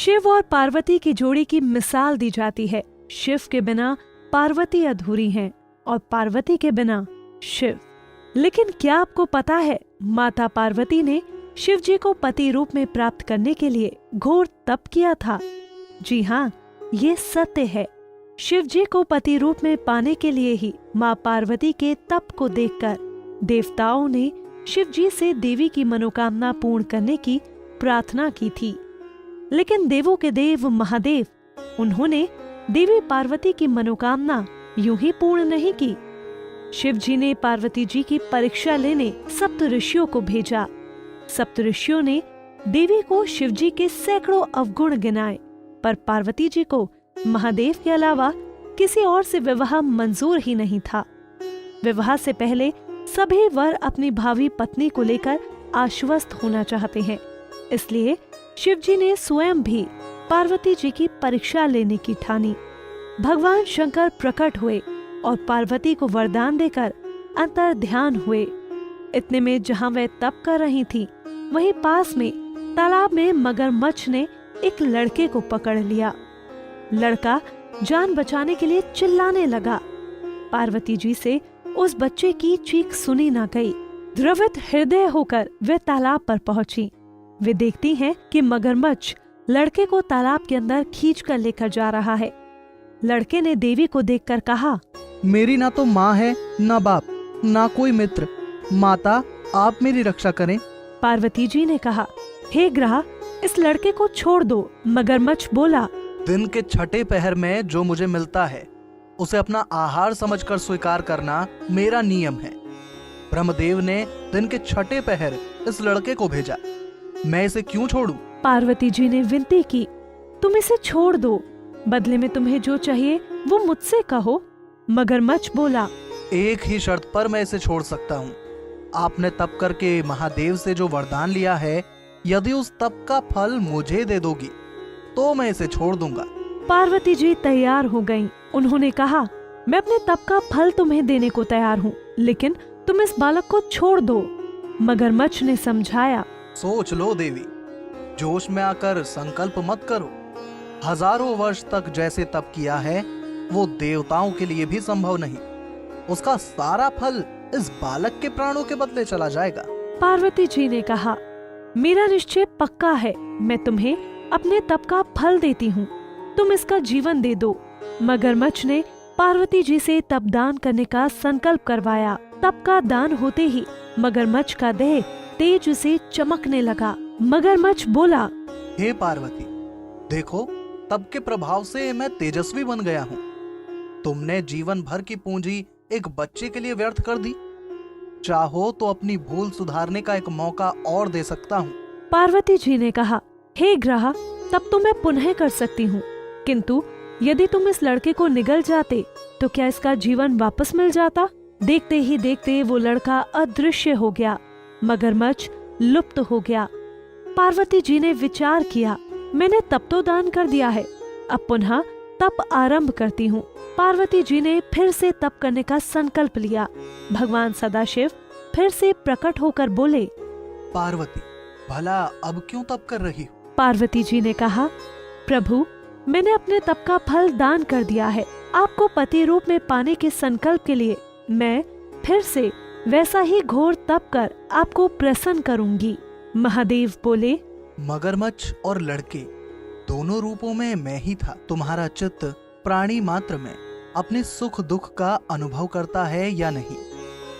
शिव और पार्वती की जोड़ी की मिसाल दी जाती है। शिव के बिना पार्वती अधूरी हैं और पार्वती के बिना शिव। लेकिन क्या आपको पता है, माता पार्वती ने शिव जी को पति रूप में प्राप्त करने के लिए घोर तप किया था। जी हाँ, ये सत्य है। शिव जी को पति रूप में पाने के लिए ही माँ पार्वती के तप को देखकर देवताओं ने शिव जी से देवी की मनोकामना पूर्ण करने की प्रार्थना की थी। लेकिन देवों के देव महादेव, उन्होंने देवी पार्वती की मनोकामना यूं ही पूर्ण नहीं की। शिव जी ने पार्वती जी की परीक्षा लेने सप्त ऋषियों को भेजा। सप्त ऋषियों ने देवी को शिव जी के सैकड़ों अवगुण गिनाए, पर पार्वती जी को महादेव के अलावा किसी और से विवाह मंजूर ही नहीं था। विवाह से पहले सभी वर अपनी भावी पत्नी को लेकर आश्वस्त होना चाहते हैं, इसलिए शिव जी ने स्वयं भी पार्वती जी की परीक्षा लेने की ठानी। भगवान शंकर प्रकट हुए और पार्वती को वरदान देकर अंतर ध्यान हुए। इतने में जहां वह तप कर रही थी, वहीं पास में तालाब में मगरमच्छ ने एक लड़के को पकड़ लिया। लड़का जान बचाने के लिए चिल्लाने लगा। पार्वती जी से उस बच्चे की चीख सुनी न गई। द्रवित हृदय होकर वे तालाब पर पहुंची। वे देखती हैं कि मगरमच्छ लड़के को तालाब के अंदर खींचकर लेकर जा रहा है। लड़के ने देवी को देखकर कहा, मेरी ना तो माँ है, ना बाप, ना कोई मित्र। माता, आप मेरी रक्षा करें। पार्वती जी ने कहा, हे ग्रह, इस लड़के को छोड़ दो। मगरमच्छ बोला, दिन के छठे पहर में जो मुझे मिलता है उसे अपना आहार समझकर स्वीकार करना मेरा नियम है। ब्रह्मदेव ने दिन के छठे पहर इस लड़के को भेजा, मैं इसे क्यों छोड़ूं? पार्वती जी ने विनती की, तुम इसे छोड़ दो, बदले में तुम्हें जो चाहिए वो मुझसे कहो। मगरमच्छ बोला, एक ही शर्त पर मैं इसे छोड़ सकता हूँ। आपने तप करके महादेव से जो वरदान लिया है, यदि उस तप का फल मुझे दे दोगी तो मैं इसे छोड़ दूंगा। पार्वती जी तैयार हो गईं। उन्होंने कहा, मैं अपने तप का फल तुम्हें देने को तैयार हूँ, लेकिन तुम इस बालक को छोड़ दो। मगरमच्छ ने समझाया, सोच लो देवी, जोश में आकर संकल्प मत करो। हजारों वर्ष तक जैसे तप किया है वो देवताओं के लिए भी संभव नहीं। उसका सारा फल इस बालक के प्राणों के बदले चला जाएगा। पार्वती जी ने कहा, मेरा निश्चय पक्का है, मैं तुम्हें अपने तप का फल देती हूँ, तुम इसका जीवन दे दो। मगरमच्छ ने पार्वती जी से तप दान करने का संकल्प करवाया। तप का दान होते ही मगरमच्छ का देह तेज से चमकने लगा। मगरमच्छ बोला, हे पार्वती, देखो, तप के प्रभाव से मैं तेजस्वी बन गया हूँ। तुमने जीवन भर की पूंजी एक बच्चे के लिए व्यर्थ कर दी। चाहो तो अपनी भूल सुधारने का एक मौका और दे सकता हूँ। पार्वती जी ने कहा, हे ग्रह, तब तो मैं पुनः कर सकती हूँ, किंतु यदि तुम इस लड़के को निगल जाते तो क्या इसका जीवन वापस मिल जाता? देखते ही देखते वो लड़का अदृश्य हो गया। मगरमच्छ लुप्त हो गया। पार्वती जी ने विचार किया, मैंने तप तो दान कर दिया है, अब पुनः तप आरंभ करती हूँ। पार्वती जी ने फिर से तप करने का संकल्प लिया। भगवान सदाशिव फिर से प्रकट होकर बोले, पार्वती, भला अब क्यों तप कर रही हो? पार्वती जी ने कहा, प्रभु, मैंने अपने तप का फल दान कर दिया है। आपको पति रूप में पाने के संकल्प के लिए मैं फिर से वैसा ही घोर तप कर आपको प्रसन्न करूंगी। महादेव बोले, मगरमच्छ और लड़के दोनों रूपों में मैं ही था। तुम्हारा चित्त प्राणी मात्र में अपने सुख दुख का अनुभव करता है या नहीं,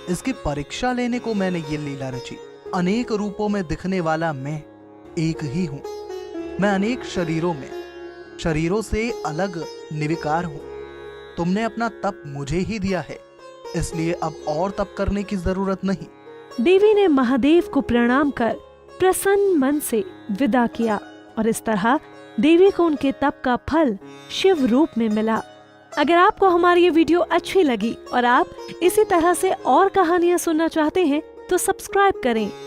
इसकी परीक्षा लेने को मैंने ये लीला रची। अनेक रूपों में दिखने वाला मैं एक ही हूँ। मैं अनेक शरीरों से अलग निर्विकार हूँ। तुमने अपना तप मुझे ही दिया है, इसलिए अब और तप करने की जरूरत नहीं। देवी ने महादेव को प्रणाम कर प्रसन्न मन से विदा किया और इस तरह देवी को उनके तप का फल शिव रूप में मिला। अगर आपको हमारी ये वीडियो अच्छी लगी और आप इसी तरह से और कहानियाँ सुनना चाहते हैं तो सब्सक्राइब करें